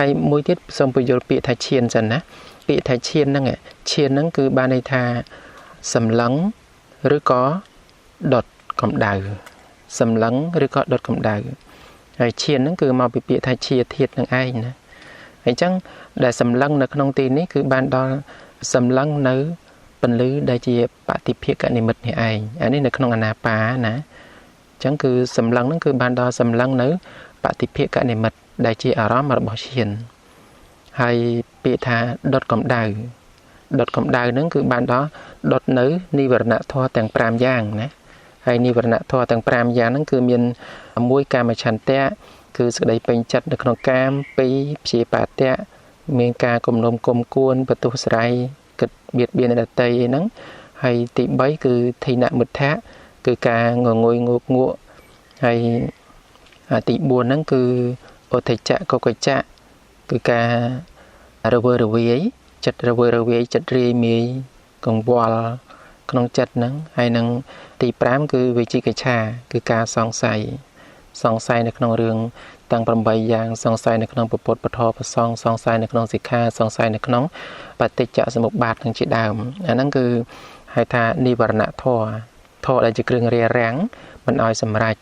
ហើយមួយទៀតសូមបញ្យល់ពាក្យថាឈានសិនណាពាក្យថាឈានហ្នឹងឈានហ្នឹងគឺបានន័យថាសម្លឹងឬក៏ដុតកម្ដៅសម្លឹងឬក៏ដុតកម្ដៅហើយឈានហ្នឹងគឺមកពីពាក្យថាជាធាតុនឹងឯងណាហើយអញ្ចឹងដែលសម្លឹងនៅក្នុងទីនេះគឺបានដល់សម្លឹងនៅពន្លឺដែលជាបតិភិកនិមិត្តនេះឯងអានេះនៅក្នុងអាណាបាណាអញ្ចឹងគឺសម្លឹងហ្នឹងគឺបានដល់សម្លឹងនៅបតិភិកនិមិត្តដែលជាអារម្មណ៍របស់ឈានហើយពាក្យថាដុតកម្ដៅហ្នឹងគឺបានដល់ដុតនៅនិវរណធម៌ទាំង5យ៉ាងណាហើយនិវរណធម៌ទាំង5យ៉ាងហ្នឹងគឺមាន1កាមឆន្ទៈគឺសេចក្តីពេញចិត្តនៅក្នុងកាម2ព្យាបាទៈមានការគំនុំគុំគួនបទុស្រ័យគិតបៀតបៀនដទៃហ្នឹងហើយទី3គឺធិនមិទ្ធៈគឺការងងុយងក់ងក់ហើយទី4ហ្នឹងគឺឧទ្ធិចៈកុកចៈគឺការរវើរវាយចិត្តរវើរវាយចិត្តរាយមាយកង្វល់ក្នុងចិត្តហ្នឹងហើយនឹងទី5គឺវិជិកិច្ឆាគឺការសង្ស័យនៅក្នុងរឿងទាំង8យ៉ាងសង្ស័យនៅក្នុងពុទ្ធពធប្រសង្ឃសង្ស័យនៅក្នុងសិក្ខាសង្ស័យនៅក្នុងបតិច្ចសមុប្បាតទាំងជាដើមអាហ្នឹងគឺហៅថានិវរណធម៌ដែលជាគ្រឿងរារាំងមិនឲ្យសម្រេច